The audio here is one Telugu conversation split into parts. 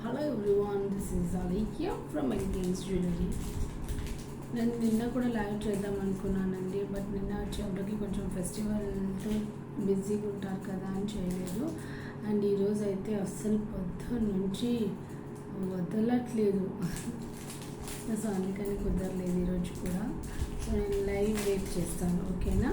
హలో ఎవ్రీవన్, దిస్ ఈజ్ అలీకియా ఫ్రమ్ ఎలిగెన్స్ జ్యువెలరీ. నేను నిన్న కూడా లైవ్ చేద్దాం అనుకున్నానండి, బట్ నిన్న వచ్చేప్పటికి కొంచెం ఫెస్టివల్తో బిజీగా ఉంటారు కదా అని చేయలేదు. అండ్ ఈరోజు అయితే అస్సలు పొద్దున్న నుంచి వదలట్లేదు, సో అందుకని కుదరలేదు ఈరోజు కూడా. సో నేను లైవ్ వెయిట్ చేస్తాను, ఓకేనా?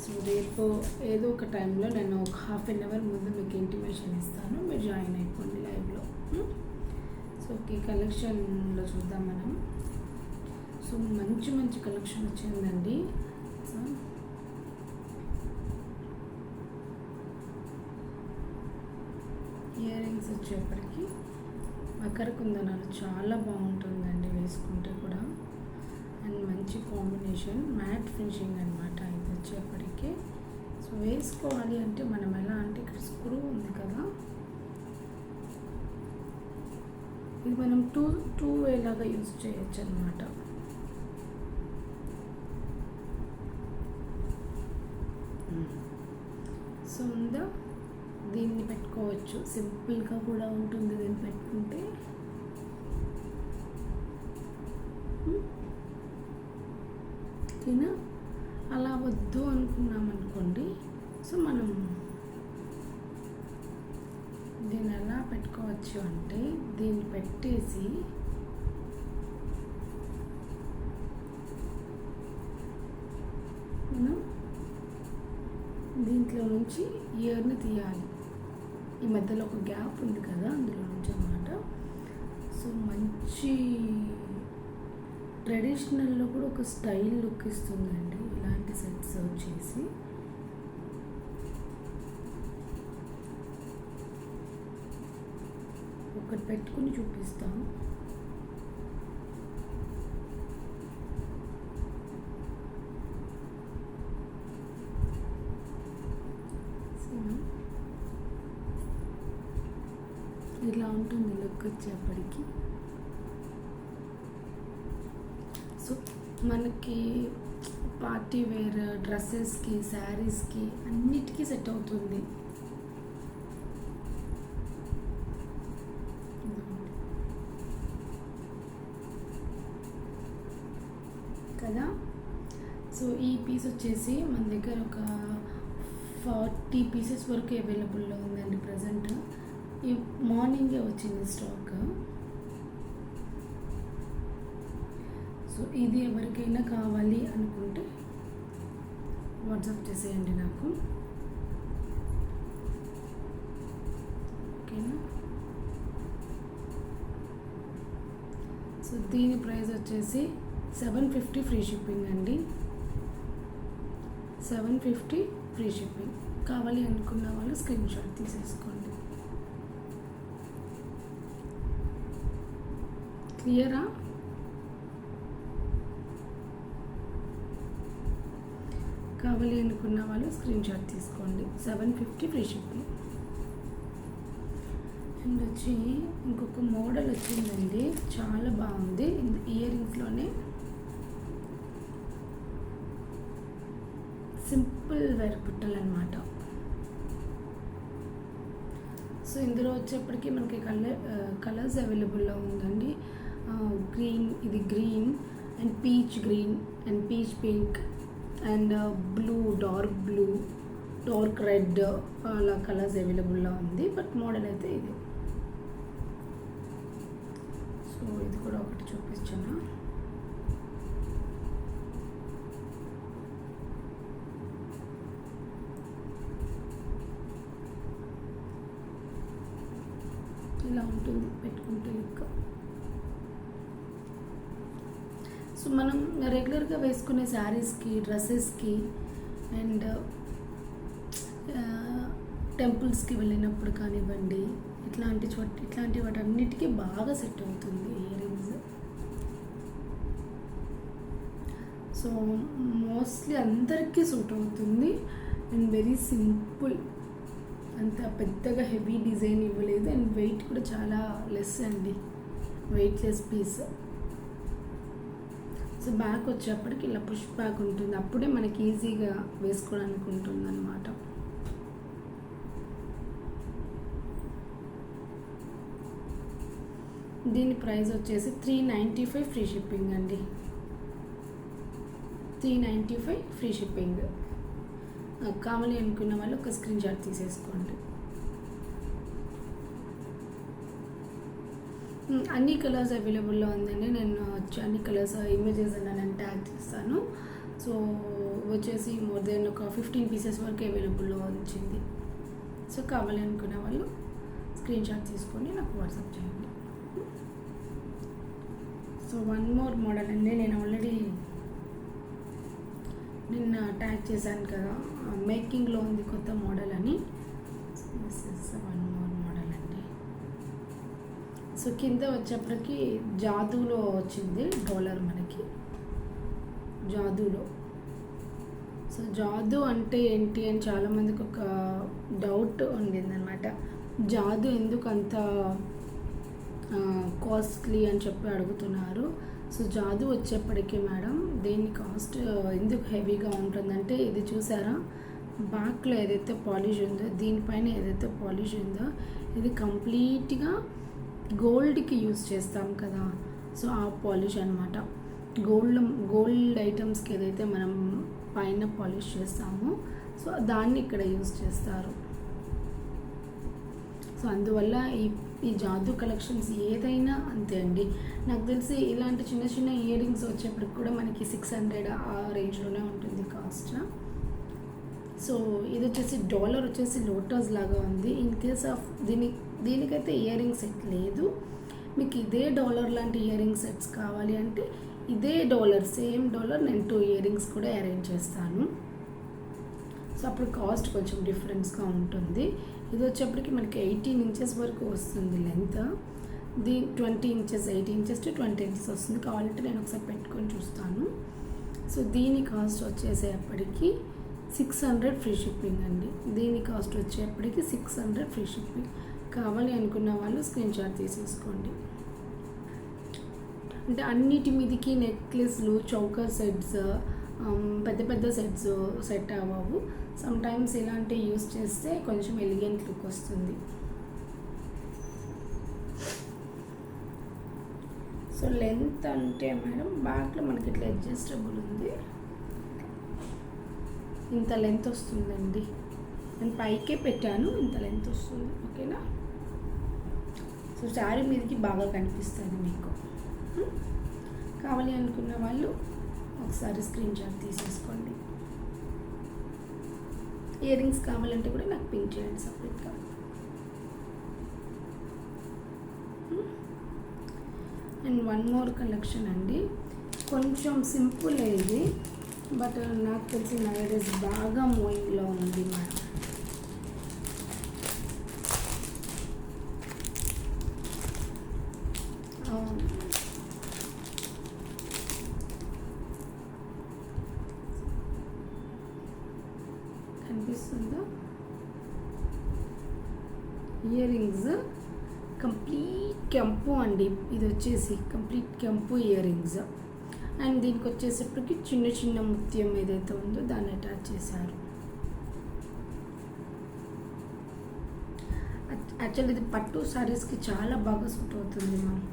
సో రేపు ఏదో ఒక టైంలో నేను ఒక ½ అవర్ ముందు మీకు ఇంటిమేషన్ ఇస్తాను, మీరు జాయిన్ అయిపోండి లైవ్లో. సో ఓకే, కలెక్షన్లో చూద్దాం మనం. సో మంచి మంచి కలెక్షన్ వచ్చిందండి. సో ఇయర్ రింగ్స్ వచ్చేప్పటికి మకర కుందనాలు చాలా బాగుంటుందండి వేసుకుంటే కూడా. అండ్ మంచి కాంబినేషన్, మ్యాట్ ఫినిషింగ్ అనమాట ఇది వచ్చేప్పటికి. సో వేసుకోవాలి అంటే మనం ఎలా అంటే ఇక్కడ స్క్రూ ఉంది కదా, ఇది మనం టూ వేలాగా యూజ్ చేయొచ్చు అనమాట. సో ఉందా, దీన్ని పెట్టుకోవచ్చు, సింపుల్గా కూడా ఉంటుంది దీన్ని పెట్టుకుంటే. ఓకేనా? అలా వద్దు అనుకున్నాం అనుకోండి, సో మనం దీన్ని ఎలా పెట్టుకోవచ్చు అంటే దీన్ని పెట్టేసి మనం దీంట్లో నుంచి ఇయర్ని తీయాలి. ఈ మధ్యలో ఒక గ్యాప్ ఉంది కదా, అందులో నుంచి అన్నమాట. సో మంచి ట్రెడిషనల్లో కూడా ఒక స్టైల్ లుక్ ఇస్తుందండి ఇలాంటి సెట్స్ వచ్చేసి. ఒకటి పెట్టుకుని చూపిస్తాను. ఇలా ఉంటుంది లుక్ వచ్చేప్పటికి. సో మనకి పార్టీ వేర్ డ్రెస్సెస్కి, శారీస్కి అన్నిటికీ సెట్ అవుతుంది. కదా. సో ఈ పీస్ వచ్చేసి మన దగ్గర ఒక 40 పీసెస్ వరకు అవైలబుల్లో ఉందండి ప్రజెంట్. ఈ మార్నింగే వచ్చింది స్టాక్. సో ఇది ఎవరికైనా కావాలి అనుకుంటే వాట్సాప్ చేసేయండి నాకు, ఓకేనా? సో దీని ప్రైస్ వచ్చేసి 750 ఫ్రీ షిప్పింగ్ అండి. 750 ఫ్రీ షిప్పింగ్. కావాలి అనుకున్న వాళ్ళు స్క్రీన్ షాట్ తీసేసుకోండి. క్లియరా? కావాలి అనుకున్న వాళ్ళు స్క్రీన్ షాట్ తీసుకోండి. 750 ఫ్రీ షిప్పింగ్. అండ్ వచ్చి ఇంకొక మోడల్ వచ్చిందండి, చాలా బాగుంది. ఇయర్ రింగ్స్లోనే సింపుల్ వేర్ బుట్టలు అనమాట. సో ఇందులో వచ్చేప్పటికీ మనకి కలర్స్ అవైలబుల్లో ఉందండి. గ్రీన్, ఇది green and peach green and peach pink and blue, dark blue, dark red, అలా కలర్స్ అవైలబుల్లో ఉంది. బట్ మోడల్ అయితే ఇది. సో ఇది కూడా ఒకటి చూపించాను. ఇలా ఉంటుంది పెట్టుకుంటే లుక్. సో మనం రెగ్యులర్గా వేసుకునే శారీస్కి, డ్రెస్సెస్కి అండ్ టెంపుల్స్కి వెళ్ళినప్పుడు కానివ్వండి, ఇట్లాంటి వాటన్నిటికీ బాగా సెట్ అవుతుంది ఇయర్ రింగ్స్. సో మోస్ట్లీ అందరికీ సూట్ అవుతుంది అండ్ వెరీ సింపుల్. అంత పెద్దగా హెవీ డిజైన్ ఇవ్వలేదు అండ్ వెయిట్ కూడా చాలా లెస్ అండి, వెయిట్లెస్ పీస్. సో బ్యాక్ వచ్చేప్పటికి ఇలా పుష్ బ్యాక్ ఉంటుంది, అప్పుడే మనకి ఈజీగా వేసుకోవడానికి ఉంటుంది అన్నమాట. దీని ప్రైస్ వచ్చేసి 395 ఫ్రీ షిప్పింగ్ అండి. 395 ఫ్రీ షిప్పింగ్. కావాలి అనుకున్న వాళ్ళు ఒక స్క్రీన్ షాట్ తీసేసుకోండి. అన్ని కలర్స్ అవైలబుల్లో ఉందండి. నేను అన్ని కలర్స్ ఇమేజెస్ నేను ట్యాగ్ చేస్తాను. సో వచ్చేసి మోర్ దెన్ ఒక 15 పీసెస్ వరకు అవైలబుల్లో వచ్చింది. సో కావాలి అనుకునే వాళ్ళు స్క్రీన్ షాట్ తీసుకొని నాకు వాట్సాప్ చేయండి. సో వన్ మోర్ మోడల్ అండి. నేను ఆల్రెడీ నిన్న ట్యాగ్ చేశాను కదా, మేకింగ్లో ఉంది కొత్త మోడల్ అని. This is one more model అండి. సో కింద వచ్చేప్పటికి జాదూలో వచ్చింది డాలర్ మనకి, జాదూలో. సో జాదూ అంటే ఏంటి అని చాలామందికి ఒక డౌట్ ఉండిందనమాట. జాదూ ఎందుకు అంత కాస్ట్లీ అని చెప్పి అడుగుతున్నారు. సో జాదూ వచ్చేప్పటికీ మేడం దీని కాస్ట్ ఎందుకు హెవీగా ఉంటుందంటే, ఇది చూసారా బ్యాక్లో ఏదైతే పాలిష్ ఉందో, దీనిపైన ఏదైతే పాలిష్ ఉందో ఇది కంప్లీట్గా గోల్డ్కి యూజ్ చేస్తాం కదా. సో ఆ పాలిష్ అనమాట. గోల్డ్ ఐటమ్స్కి ఏదైతే మనం పైన పాలిష్ చేస్తామో సో దాన్ని ఇక్కడ యూజ్ చేస్తారు. సో అందువల్ల ఈ జాదూ కలెక్షన్స్ ఏదైనా అంతే అండి. నాకు తెలిసి ఇలాంటి చిన్న చిన్న ఇయర్ రింగ్స్ వచ్చేప్పటికి కూడా మనకి 600 ఆ రేంజ్లోనే ఉంటుంది కాస్ట్. సో ఇది వచ్చేసి డాలర్ వచ్చేసి లోటస్ లాగా ఉంది. ఇన్ కేస్ ఆఫ్ దీనికైతే ఇయర్ రింగ్ సెట్ లేదు. మీకు ఇదే డాలర్ లాంటి ఇయర్ రింగ్ సెట్స్ కావాలి అంటే ఇదే డాలర్, సేమ్ డాలర్ నేను 2 ఇయర్ రింగ్స్ కూడా అరేంజ్ చేస్తాను. సో అప్పుడు కాస్ట్ కొంచెం డిఫరెన్స్గా ఉంటుంది. ఇది వచ్చేప్పటికి మనకి 18 ఇంచెస్ వరకు వస్తుంది length. 20 inches, 18 inches to 20 inches వస్తుంది. కావాలంటే నేను ఒకసారి పెట్టుకొని చూస్తాను. సో దీని కాస్ట్ వచ్చేసేపటికి 600 ఫ్రీ షిప్పింగ్ అండి. దీని కాస్ట్ వచ్చేప్పటికి 600 ఫ్రీ షిప్పింగ్. కావాలి అనుకున్న వాళ్ళు స్క్రీన్ షాట్ తీసేసుకోండి. అంటే అన్నిటి మీదకి నెక్లెస్లు, చౌకర్ సెట్స్, పెద్ద పెద్ద సెట్ అవ్వవు. సమ్టైమ్స్ ఇలాంటివి యూస్ చేస్తే కొంచెం ఎలిగెంట్ లుక్ వస్తుంది. సో లెంత్ అంటే మేడం బ్యాక్లో మనకి ఇట్లా అడ్జస్టబుల్ ఉంది, ఇంత లెంత్ వస్తుందండి. నేను పైకే పెట్టాను, ఇంత లెంత్ వస్తుంది. ఓకేనా. సో శారీ మీదకి బాగా కనిపిస్తుంది మీకు. కావాలి అనుకున్న వాళ్ళు ఒకసారి స్క్రీన్ షాట్ తీసేసుకోండి. ఇయర్ రింగ్స్ కావాలంటే కూడా నాకు పింక్ చేయండి సపరేట్గా. అండ్ వన్ మోర్ కలెక్షన్ అండి. కొంచెం సింపుల్ ఇది, బట్ నాకు తెలిసి నైడేస్ బాగా మూవింగ్లో ఉంది మేడం. కనిపిస్తుందా? ఇయర్ రింగ్స్ కంప్లీట్ కెంపు అండి. ఇది వచ్చేసి కంప్లీట్ కెంపు ఇయర్ రింగ్స్. అండ్ దీనికి వచ్చేసేపటికి చిన్న చిన్న ముత్యం ఏదైతే ఉందో దాన్ని అటాచ్ చేశారు. యాక్చువల్లీ ఇది పట్టు శారీస్కి చాలా బాగా సూట్ అవుతుంది మ్యామ్.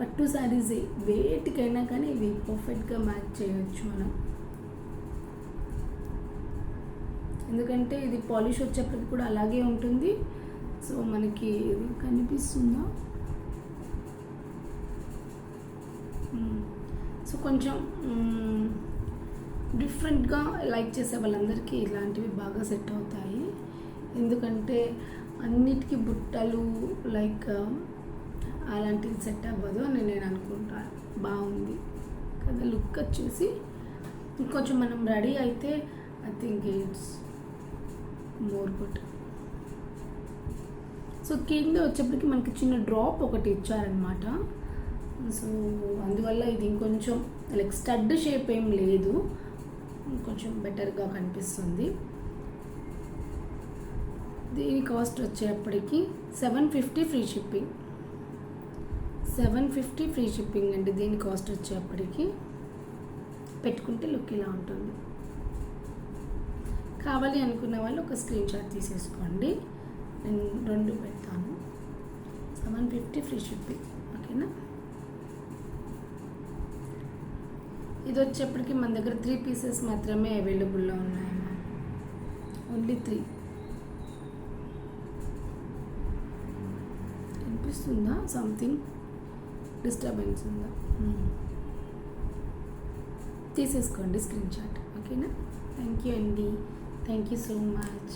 పట్టు శారీస్ వేటికైనా కానీ ఇవి పర్ఫెక్ట్గా మ్యాచ్ చేయొచ్చు మనం. ఎందుకంటే ఇది పాలిష్ వచ్చేప్పటికి కూడా అలాగే ఉంటుంది. సో మనకి ఇది కనిపిస్తుందా? సో కొంచెం డిఫరెంట్గా లైక్ చేసే వాళ్ళందరికీ ఇలాంటివి బాగా సెట్ అవుతాయి. ఎందుకంటే అన్నిటికీ బుట్టలు లైక్ అలాంటివి సెట్ అవ్వదు అని నేను అనుకుంటాను. బాగుంది కదా లుక్ వచ్చేసి. ఇంకొంచెం మనం రెడీ అయితే I think it's more good. So కింద వచ్చేప్పటికి మనకి చిన్న డ్రాప్ ఒకటి ఇచ్చారనమాట. సో అందువల్ల ఇది ఇంకొంచెం లైక్ స్టడ్ షేప్ ఏం లేదు, కొంచెం బెటర్గా కనిపిస్తుంది. దీని కాస్ట్ వచ్చేప్పటికి 750 ఫ్రీ షిప్పింగ్. 750 ఫ్రీ షిప్పింగ్ అండి. దీని కాస్ట్ వచ్చేప్పటికి పెట్టుకుంటే లుక్ ఇలా ఉంటుంది. కావాలి అనుకున్న వాళ్ళు ఒక స్క్రీన్ షాట్ తీసేసుకోండి. నేను 2 పెడతాను. 750 $150 ఫ్రీ షిప్పింగ్. ఓకేనా. ఇది వచ్చేప్పటికి మన దగ్గర 3 పీసెస్ మాత్రమే అవైలబుల్లో ఉన్నాయమ్మా. ఓన్లీ 3. అనిపిస్తుందా సంథింగ్ డిస్టర్బెన్స్ ఉందా? తీసేసుకోండి స్క్రీన్ షాట్. ఓకేనా. థ్యాంక్ యూ అండి. Thank you so much.